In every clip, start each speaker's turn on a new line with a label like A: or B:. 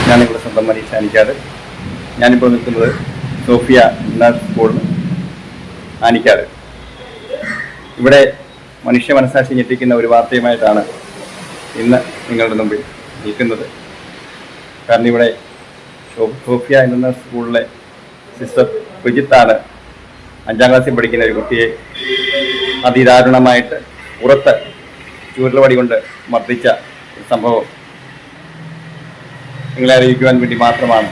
A: ഞാൻ നിങ്ങളുടെ സ്വന്തം മനീഷ ആനിക്കാട്. ഞാനിപ്പോൾ നിൽക്കുന്നത് സോഫിയ ഇന്റർനാഷണൽ സ്കൂൾ ആനിക്കാട്. ഇവിടെ മനുഷ്യ മനസ്സാക്ഷി ഞെട്ടിക്കുന്ന ഒരു വാർത്തയുമായിട്ടാണ് ഇന്ന് നിങ്ങളുടെ മുമ്പിൽ നിൽക്കുന്നത്. കാരണം ഇവിടെ സോഫിയ ഇന്റർനാഷണൽ സ്കൂളിലെ സിസ്റ്റർ വിജിത്താണ് 5ാം ക്ലാസ്സിൽ പഠിക്കുന്ന ഒരു കുട്ടിയെ അതിദാരുണമായിട്ട് പുറത്ത് ചൂരൽവടി കൊണ്ട് മർദ്ദിച്ച ഒരു സംഭവം നിങ്ങളെ അറിയിക്കുവാൻ വേണ്ടി മാത്രമാണ്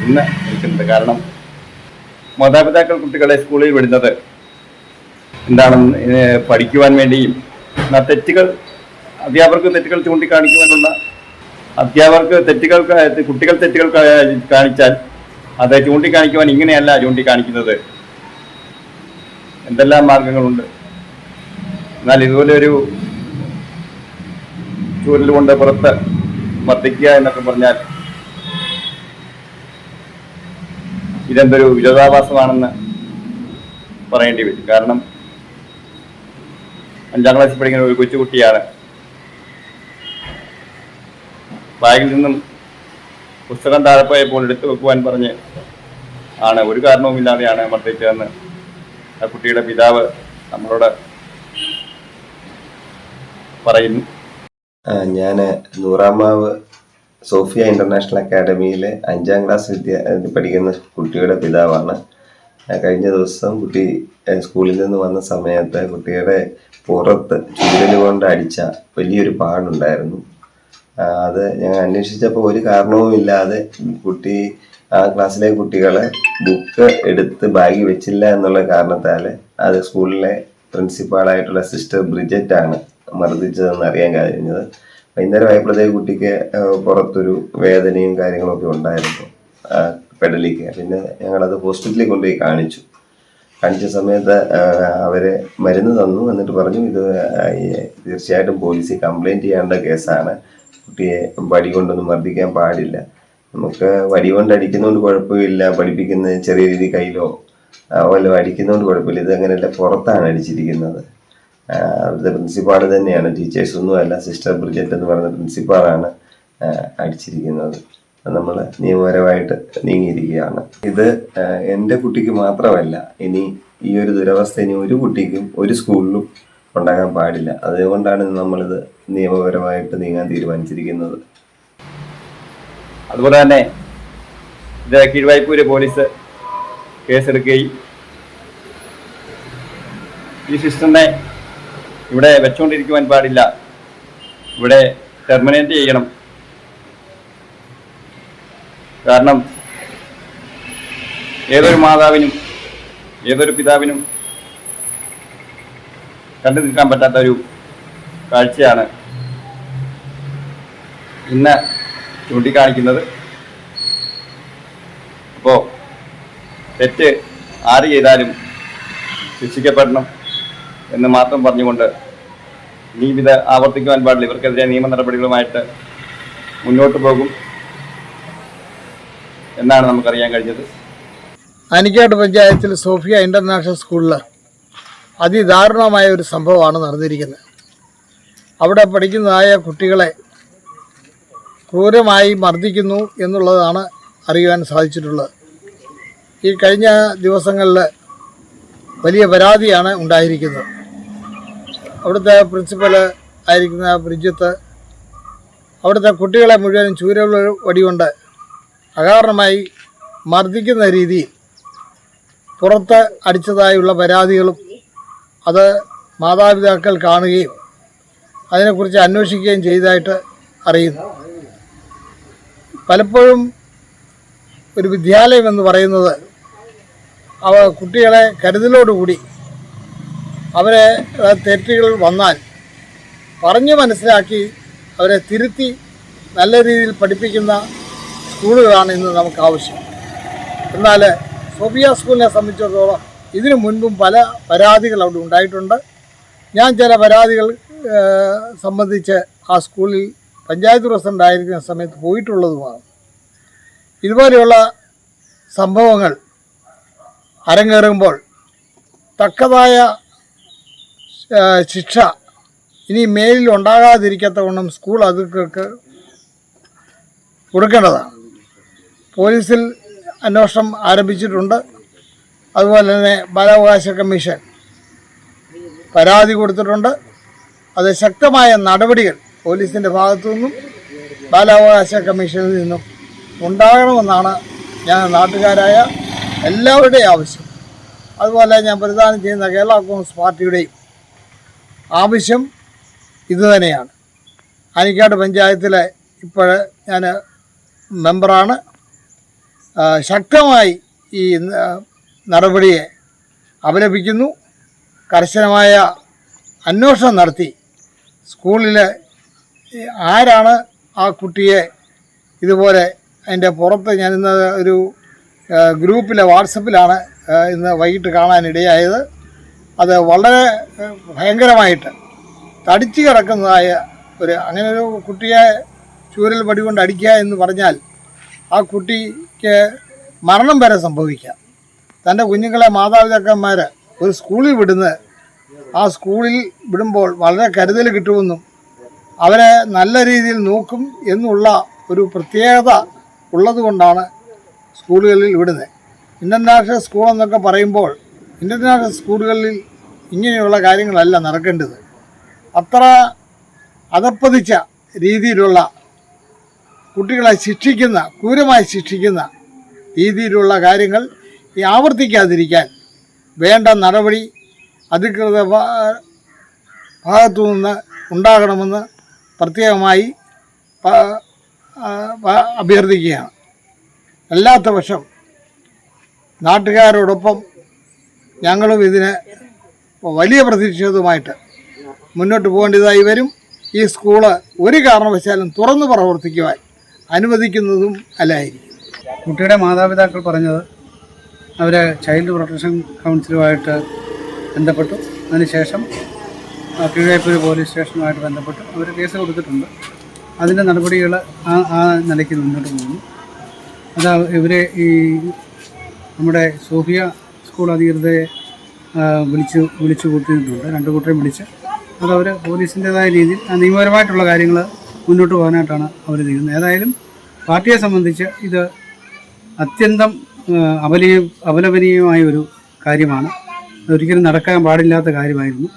A: ഇന്ന് നിൽക്കുന്നത്. കാരണം മാതാപിതാക്കൾ കുട്ടികളെ സ്കൂളിൽ വിടുന്നത് എന്താണെന്ന് പഠിക്കുവാൻ വേണ്ടിയും അധ്യാപകർക്ക് തെറ്റുകൾ ചൂണ്ടിക്കാണിക്കുവാനുള്ള കുട്ടികൾ തെറ്റുകൾ കാണിച്ചാൽ അത് ചൂണ്ടിക്കാണിക്കുവാൻ ഇങ്ങനെയല്ല ചൂണ്ടിക്കാണിക്കുന്നത്. എന്തെല്ലാം മാർഗങ്ങളുണ്ട്. എന്നാൽ ഇതുപോലെ ഒരു ചൂരൽ കൊണ്ട് പുറത്ത് മർദ്ദിക്കുക എന്നൊക്കെ പറഞ്ഞാൽ ഇതെന്തൊരു വിരോധാഭാസമാണെന്ന് പറയേണ്ടി വരും. കാരണം 5ാം ക്ലാസ്സിൽ പഠിക്കുന്ന ഒരു കൊച്ചുകുട്ടിയാണ്. ബാഗിൽ നിന്നും പുസ്തകം താഴെ പോയപ്പോൾ എടുത്തു വെക്കുവാൻ പറഞ്ഞ് ഒരു കാരണവുമില്ലാതെയാണ് മർദ്ദിച്ചതെന്ന് ആ കുട്ടിയുടെ പിതാവ് നമ്മളോട് പറയുന്നു.
B: ഞാൻ നൂറാമാവ് സോഫിയ ഇന്റർനാഷണൽ അക്കാഡമിയിലെ 5ാം ക്ലാസ് പഠിക്കുന്ന കുട്ടിയുടെ പിതാവാണ്. കഴിഞ്ഞ ദിവസം കുട്ടി സ്കൂളിൽ നിന്ന് വന്ന സമയത്ത് കുട്ടിയുടെ പുറത്ത് ചൂരൽ കൊണ്ട് അടിച്ച വലിയൊരു പാടുണ്ടായിരുന്നു. അത് ഞാൻ അന്വേഷിച്ചപ്പോൾ ഒരു കാരണവുമില്ലാതെ കുട്ടി ആ ക്ലാസ്സിലെ കുട്ടികളെ ബുക്ക് എടുത്ത് ബാഗിൽ വെച്ചില്ല എന്നുള്ള കാരണത്താൽ അത് സ്കൂളിലെ പ്രിൻസിപ്പാളായിട്ടുള്ള സിസ്റ്റർ ബ്രിജറ്റാണ് മർദ്ദിച്ചതെന്ന് അറിയാൻ കഴിഞ്ഞത്. വൈകുന്നേരം ആയപ്പോഴത്തേക്ക് കുട്ടിക്ക് പുറത്തൊരു വേദനയും കാര്യങ്ങളൊക്കെ ഉണ്ടായിരുന്നു പെടലിക്ക്. പിന്നെ ഞങ്ങളത് ഹോസ്പിറ്റലിൽ കൊണ്ടുപോയി കാണിച്ച സമയത്ത് അവര് മരുന്ന് തന്നു. എന്നിട്ട് പറഞ്ഞു ഇത് തീർച്ചയായിട്ടും പോലീസിൽ കംപ്ലൈൻറ്റ് ചെയ്യേണ്ട കേസാണ്. കുട്ടിയെ വടി കൊണ്ടൊന്നും മർദ്ദിക്കാൻ പാടില്ല. നമുക്ക് വടി കൊണ്ട് അടിക്കുന്നതുകൊണ്ട് കുഴപ്പമില്ല, പഠിപ്പിക്കുന്ന ചെറിയ രീതി കയ്യിലോ വല്ലതും അടിക്കുന്നതുകൊണ്ട് കുഴപ്പമില്ല. ഇത് അങ്ങനെയല്ല, പുറത്താണ് അടിച്ചിരിക്കുന്നത്. അവിടുത്തെ പ്രിൻസിപ്പാൾ തന്നെയാണ്, ടീച്ചേഴ്സൊന്നും അല്ല. സിസ്റ്റർ ബ്രിജറ്റ് എന്ന് പറയുന്ന പ്രിൻസിപ്പാളാണ് അടിച്ചിരിക്കുന്നത്. നമ്മൾ നിയമപരമായിട്ട് നീങ്ങിയിരിക്കുകയാണ്. ഇത് എൻ്റെ കുട്ടിക്ക് മാത്രമല്ല, ഇനി ഈ ഒരു ദുരവസ്ഥ ഇനി ഒരു കുട്ടിക്കും ഒരു സ്കൂളിലും ഉണ്ടാകാൻ പാടില്ല. അതുകൊണ്ടാണ് നമ്മളിത് നിയമപരമായിട്ട് നീങ്ങാൻ തീരുമാനിച്ചിരിക്കുന്നത്.
A: അതുപോലെ തന്നെ ഇത് കീഴ്വായ്പൂര് പോലീസ് കേസെടുക്കുകയും ഈ സിസ്റ്ററിനെ ഇവിടെ വെച്ചുകൊണ്ടിരിക്കുവാൻ പാടില്ല, ഇവിടെ ടെർമിനേറ്റ് ചെയ്യണം. കാരണം ഏതൊരു മാതാവിനും ഏതൊരു പിതാവിനും കണ്ടു നിൽക്കാൻ പറ്റാത്ത ഒരു കാഴ്ചയാണ് ഇന്ന് ചൂണ്ടിക്കാണിക്കുന്നത്. അപ്പോൾ തെറ്റ് ആര് ചെയ്താലും ശിക്ഷിക്കപ്പെടണം എന്ന് മാത്രം പറഞ്ഞുകൊണ്ട് ഇനിയും ഇത് ആവർത്തിക്കുവാൻ പാടില്ല. ഇവർക്കെതിരെ നിയമ നടപടികളുമായിട്ട് മുന്നോട്ട് പോകും എന്നാണ് നമുക്കറിയാൻ കഴിഞ്ഞത്.
C: ആനിക്കാട് പഞ്ചായത്തിൽ സോഫിയ ഇന്റർനാഷണൽ സ്കൂളിൽ അതിദാരുണമായ ഒരു സംഭവമാണ് നടന്നിരിക്കുന്നത്. അവിടെ പഠിക്കുന്നതായ കുട്ടികളെ ക്രൂരമായി മർദ്ദിക്കുന്നു എന്നുള്ളതാണ് അറിയുവാൻ സാധിച്ചിട്ടുള്ളത്. ഈ കഴിഞ്ഞ ദിവസങ്ങളിൽ വലിയ പരാതിയാണ് ഉണ്ടായിരിക്കുന്നത്. അവിടുത്തെ പ്രിൻസിപ്പൽ ആയിരിക്കുന്ന ബ്രിജത്ത് അവിടുത്തെ കുട്ടികളെ മുഴുവനും ചൂരൽ വടി കൊണ്ട് അകാരണമായി മർദ്ദിക്കുന്ന രീതിയിൽ പുറത്ത് അടിച്ചതായുള്ള പരാതികളും അത് മാതാപിതാക്കൾ കാണുകയും അതിനെക്കുറിച്ച് അന്വേഷിക്കുകയും ചെയ്തതായിട്ട് അറിയുന്നു. പലപ്പോഴും ഒരു വിദ്യാലയം എന്ന് പറയുന്നത് കുട്ടികളെ കരുതലോടുകൂടി അവരെ തെറ്റുകൾ വന്നാൽ പറഞ്ഞു മനസ്സിലാക്കി അവരെ തിരുത്തി നല്ല രീതിയിൽ പഠിപ്പിക്കുന്ന സ്കൂളുകളാണ് ഇന്ന് നമുക്ക് ആവശ്യം. എന്നാൽ സോഫിയ സ്കൂളിനെ സംബന്ധിച്ചിടത്തോളം ഇതിനു മുൻപും പല പരാതികൾ അവിടെ ഉണ്ടായിട്ടുണ്ട്. ഞാൻ ചില പരാതികൾ സംബന്ധിച്ച് ആ സ്കൂളിൽ പഞ്ചായത്ത് പ്രസിഡന്റ് ആയിരിക്കുന്ന സമയത്ത് പോയിട്ടുള്ളതുമാണ്. ഇതുപോലെയുള്ള സംഭവങ്ങൾ അരങ്ങേറുമ്പോൾ തക്കതായ ശിക്ഷ ഇനി മേലിൽ ഉണ്ടാകാതിരിക്കത്തവണ്ണം സ്കൂൾ അധികൃതർക്ക് കൊടുക്കേണ്ടതാണ്. പോലീസിൽ അന്വേഷണം ആരംഭിച്ചിട്ടുണ്ട്. അതുപോലെ തന്നെ ബാലാവകാശ കമ്മീഷൻ പരാതി കൊടുത്തിട്ടുണ്ട്. അത് ശക്തമായ നടപടികൾ പോലീസിൻ്റെ ഭാഗത്തു നിന്നും ബാലാവകാശ കമ്മീഷനിൽ നിന്നും ഉണ്ടാകണമെന്നാണ് ഞാൻ നാട്ടുകാരായ എല്ലാവരുടെയും ആവശ്യം. അതുപോലെ ഞാൻ പ്രതിദാനം ചെയ്യുന്ന കേരള കോൺഗ്രസ് പാർട്ടിയുടെയും ആവശ്യം ഇതുതന്നെയാണ്. ആനിക്കാട് പഞ്ചായത്തിലെ ഇപ്പോൾ ഞാൻ മെമ്പറാണ്. ശക്തമായി ഈ നടപടിയെ അപലപിക്കുന്നു. കർശനമായ അന്വേഷണം നടത്തി സ്കൂളിൽ ആരാണ് ആ കുട്ടിയെ ഇതുപോലെ അതിൻ്റെ പുറത്ത് ഞാൻ ഇന്ന് ഒരു ഗ്രൂപ്പിലെ വാട്സപ്പിലാണ് ഇന്ന് വൈകിട്ട് കാണാനിടയായത്. അത് വളരെ ഭയങ്കരമായിട്ട് തടിച്ചു കിടക്കുന്നതായ അങ്ങനെ ഒരു കുട്ടിയെ ചൂരൽ വടി കൊണ്ട് അടിക്കുക എന്ന് പറഞ്ഞാൽ ആ കുട്ടിക്ക് മരണം വരെ സംഭവിക്കാം. തൻ്റെ കുഞ്ഞുങ്ങളെ മാതാപിതാക്കന്മാർ ഒരു സ്കൂളിൽ വിടുന്നത് ആ സ്കൂളിൽ വിടുമ്പോൾ വളരെ കരുതൽ കിട്ടുമെന്നും അവരെ നല്ല രീതിയിൽ നോക്കും എന്നുള്ള ഒരു പ്രത്യേകത ഉള്ളതുകൊണ്ടാണ് സ്കൂളുകളിൽ വിടുന്നത്. ഇൻ്റർനാഷണൽ സ്കൂൾ എന്നൊക്കെ പറയുമ്പോൾ ഇൻ്റർനാഷണൽ സ്കൂളുകളിൽ ഇങ്ങനെയുള്ള കാര്യങ്ങളല്ല നടക്കേണ്ടത്. അത്ര അധപ്പതിച്ച രീതിയിലുള്ള കുട്ടികളെ ശിക്ഷിക്കുന്ന, ക്രൂരമായി ശിക്ഷിക്കുന്ന രീതിയിലുള്ള കാര്യങ്ങൾ ഈ ആവർത്തിക്കാതിരിക്കാൻ വേണ്ട നടപടി അധികൃത ഭാഗത്തു നിന്ന് ഉണ്ടാകണമെന്ന് പ്രത്യേകമായി അഭ്യർത്ഥിക്കുകയാണ്. അല്ലാത്ത പക്ഷം നാട്ടുകാരോടൊപ്പം ഞങ്ങളും ഇതിന് വലിയ പ്രതിഷേധവുമായിട്ട് മുന്നോട്ട് പോകേണ്ടതായി വരും. ഈ സ്കൂള് ഒരു കാരണവശാലും തുറന്നു പ്രവർത്തിക്കുവാൻ അനുവദിക്കുന്നതും അല്ലായിരിക്കും.
D: കുട്ടിയുടെ മാതാപിതാക്കൾ പറഞ്ഞത് അവർ ചൈൽഡ് പ്രൊട്ടക്ഷൻ കൗൺസിലുമായിട്ട് ബന്ധപ്പെട്ടു. അതിനുശേഷം കീഴേപ്പൂർ പോലീസ് സ്റ്റേഷനുമായിട്ട് ബന്ധപ്പെട്ട് അവർ കേസ് കൊടുത്തിട്ടുണ്ട്. അതിൻ്റെ നടപടികൾ ആ നിലയ്ക്ക് മുന്നോട്ട് പോകുന്നു. അത് ഇവരെ ഈ നമ്മുടെ സോഫിയ സ്കൂൾ അധികൃതരെ വിളിച്ചു കൂട്ടിയിട്ടുണ്ട്. രണ്ട് കൂട്ടരെയും വിളിച്ച് അതവർ പോലീസിൻ്റേതായ രീതിയിൽ നിയമപരമായിട്ടുള്ള കാര്യങ്ങൾ മുന്നോട്ട് പോകാനായിട്ടാണ് അവർ ചെയ്യുന്നത്. ഏതായാലും പാർട്ടിയെ സംബന്ധിച്ച് ഇത് അത്യന്തം അപലപനീയമായ ഒരു കാര്യമാണ്. ഒരിക്കലും നടക്കാൻ പാടില്ലാത്ത കാര്യമായിരുന്നു.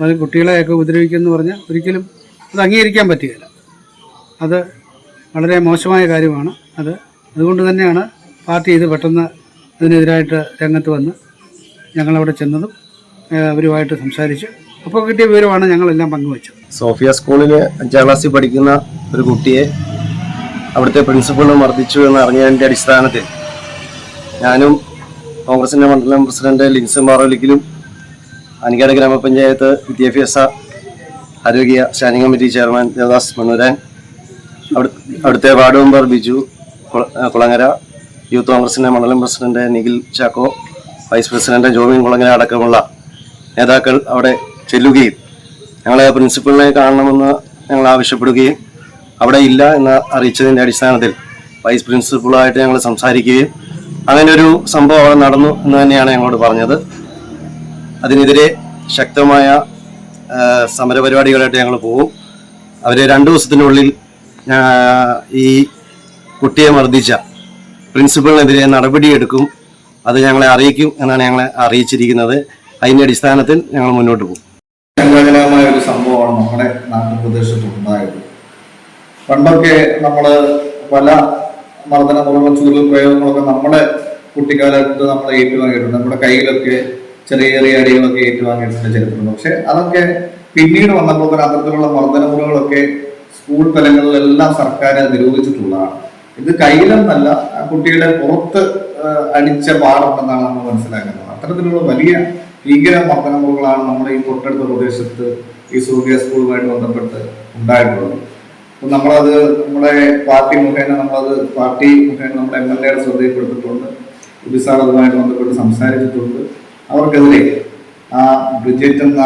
D: അത് കുട്ടികളെയൊക്കെ ഉപദ്രവിക്കുമെന്ന് പറഞ്ഞാൽ ഒരിക്കലും അത് അംഗീകരിക്കാൻ പറ്റുകയില്ല. അത് വളരെ മോശമായ കാര്യമാണ്. അതുകൊണ്ട് തന്നെയാണ് പാർട്ടി ഇത് പെട്ടെന്ന് ഇതിനെതിരായിട്ട് രംഗത്ത് വന്ന് ഞങ്ങളവിടെ ചെന്നതും അവരുമായിട്ട് സംസാരിച്ച് അപ്പോൾ കിട്ടിയ വിവരമാണ് ഞങ്ങളെല്ലാം പങ്കുവച്ചത്.
E: സോഫിയ സ്കൂളിൽ 5ാം ക്ലാസ്സിൽ പഠിക്കുന്ന ഒരു കുട്ടിയെ അവിടുത്തെ പ്രിൻസിപ്പൾ മർദ്ദിച്ചു എന്ന് അറിഞ്ഞതിൻ്റെ അടിസ്ഥാനത്തിൽ ഞാനും കോൺഗ്രസിൻ്റെ മണ്ഡലം പ്രസിഡന്റ് ലിൻസൺ മാറോലിക്കലും ആനിക്കാട് ഗ്രാമപഞ്ചായത്ത് വിദ്യാഭ്യാസ ആരോഗ്യ standing committee chairman Devadas Mannooran, അവിടുത്തെ ward member Biju Kulangara, youth കോൺഗ്രസിൻ്റെ മണ്ഡലം president Nikhil Chacko, vice president Jobin Kulangara അടക്കമുള്ള നേതാക്കൾ അവിടെ ചെല്ലുകയും ഞങ്ങളെ പ്രിൻസിപ്പലിനെ കാണണമെന്ന് ഞങ്ങൾ ആവശ്യപ്പെടുകയും അവിടെ ഇല്ല എന്ന് അറിയിച്ചതിൻ്റെ അടിസ്ഥാനത്തിൽ വൈസ് പ്രിൻസിപ്പളുമായിട്ട് ഞങ്ങൾ സംസാരിക്കുകയും അങ്ങനെ ഒരു സംഭവം അവിടെ നടന്നു എന്ന് തന്നെയാണ് ഞങ്ങളോട് പറഞ്ഞത്. അതിനെതിരെ ശക്തമായ സമരപരിപാടികളായിട്ട് ഞങ്ങൾ പോകും. അവർ 2 ദിവസത്തിനുള്ളിൽ ഈ കുട്ടിയെ മർദ്ദിച്ച പ്രിൻസിപ്പലിനെതിരെ നടപടിയെടുക്കും. അത് ഞങ്ങളെ അറിയിക്കും എന്നാണ് ഞങ്ങളെ അറിയിച്ചിരിക്കുന്നത്. അതിൻ്റെ അടിസ്ഥാനത്തിൽ ഞങ്ങൾ മുന്നോട്ട് പോകും.
A: സങ്കടകരമായ ഒരു സംഭവമാണ് നമ്മുടെ നാട്ടുപ്രദേശത്തുണ്ടായത്. പണ്ടൊക്കെ നമ്മൾ പല മർദ്ദനമുള്ള ചൂരൽ പ്രയോഗങ്ങളൊക്കെ നമ്മുടെ കുട്ടിക്കാലത്ത് നമ്മൾ ഏറ്റുവാങ്ങിയിട്ടുണ്ട്. നമ്മുടെ കയ്യിലൊക്കെ ചെറിയ ചെറിയ അടികളൊക്കെ ഏറ്റുവാങ്ങിയിട്ടുണ്ട് ചരിത്രമുണ്ട്. പക്ഷെ അതൊക്കെ പിന്നീട് വന്നപ്പോൾ തന്നെ അത്തരത്തിലുള്ള മർദ്ദനമുറകളൊക്കെ സ്കൂൾ തലങ്ങളിലെല്ലാം സർക്കാർ നിരോധിച്ചിട്ടുള്ളതാണ്. ഇത് കയ്യിലെന്നല്ല, കുട്ടികളെ പുറത്ത് അടിച്ച പാടുണ്ടെന്നാണ് നമ്മൾ മനസ്സിലാക്കുന്നത്. അത്തരത്തിലുള്ള വലിയ ഭീകര മർദ്ദനമുറകളാണ് നമ്മുടെ ഈ തൊട്ടടുത്ത പ്രദേശത്ത് ഈ സോഫിയ സ്കൂളുമായിട്ട് ബന്ധപ്പെട്ട് ഉണ്ടായിട്ടുള്ളത്. അപ്പം നമ്മളത് നമ്മുടെ പാർട്ടി മുഖേന നമ്മുടെ MLA ശ്രദ്ധയിൽപ്പെടുത്തിയിട്ടുണ്ട്. ഉദിസാർ അതുമായിട്ട് ബന്ധപ്പെട്ട് സംസാരിച്ചിട്ടുണ്ട്. അവർക്കെതിരെ ആ ബ്രിജറ്റ് എന്ന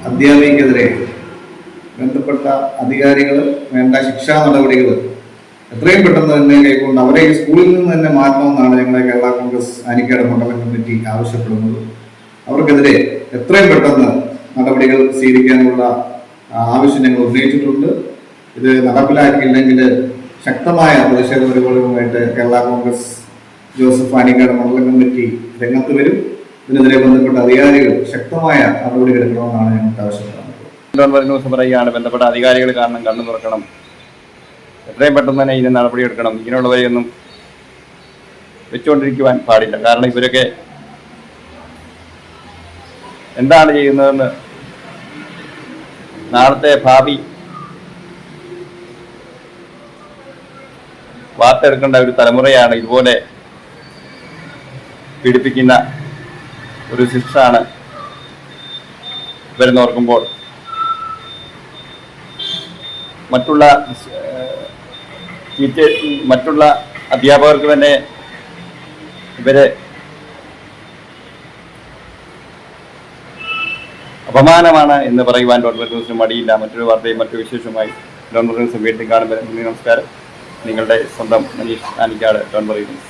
A: അധ്യാപികക്കെതിരെ ബന്ധപ്പെട്ട അധികാരികൾ വേണ്ട ശിക്ഷാ നടപടികൾ എത്രയും പെട്ടെന്ന് തന്നെ കൈക്കൊണ്ട് അവരെ ഈ സ്കൂളിൽ നിന്ന് തന്നെ മാറ്റണമെന്നാണ് ഞങ്ങളെ കേരള കോൺഗ്രസ് ആനിക്കാട് മണ്ഡലം കമ്മിറ്റി ആവശ്യപ്പെടുന്നത്. അവർക്കെതിരെ എത്രയും പെട്ടെന്ന് നടപടികൾ സ്വീകരിക്കാനുള്ള ആവശ്യം ഞങ്ങൾ ഉന്നയിച്ചിട്ടുണ്ട്. ഇത് നടപ്പിലാക്കിയില്ലെങ്കിൽ
F: ശക്തമായ പ്രതിഷേധ പരിപാടികളുമായിട്ട് കേരള കോൺഗ്രസ് ജോസഫ് ആനിക്കാട് മണ്ഡലം കമ്മിറ്റി രംഗത്ത് വരും. ഇതിനെതിരെ ബന്ധപ്പെട്ട അധികാരികൾ ശക്തമായ നടപടി എടുക്കണമെന്നാണ് ഞങ്ങൾക്ക് ആവശ്യപ്പെടുന്നത്.
A: ന്യൂസ് പറയുകയാണ്, ബന്ധപ്പെട്ട അധികാരികൾ കാരണം കണ്ണു തുറക്കണം, എത്രയും പെട്ടെന്ന് തന്നെ ഇതിന് നടപടിയെടുക്കണം. ഇങ്ങനെയുള്ളവരെയൊന്നും വെച്ചുകൊണ്ടിരിക്കുവാൻ പാടില്ല. കാരണം ഇവരൊക്കെ എന്താണ് ചെയ്യുന്നതെന്ന് നാളത്തെ ഭാവി വാർത്തെടുക്കേണ്ട ഒരു തലമുറയാണ്. ഇതുപോലെ പീഡിപ്പിക്കുന്ന ഒരു ശിക്ഷയാണ് ഇവരെന്നോർക്കുമ്പോൾ മറ്റുള്ള അധ്യാപകർക്ക് തന്നെ ഇവരെ അപമാനമാണ് എന്ന് പറയുവാൻ ഡോക്ടർ ന്യൂസിന് മടിയില്ല. മറ്റൊരു വാർത്തയും മറ്റു വിശേഷമായി ഡോക്ടർ ന്യൂസ് വീണ്ടും കാണുമ്പോൾ നമസ്കാരം. നിങ്ങളുടെ സ്വന്തം മനീഷ് ആനിക്കാട് ഡോക്ടർ ന്യൂസ്.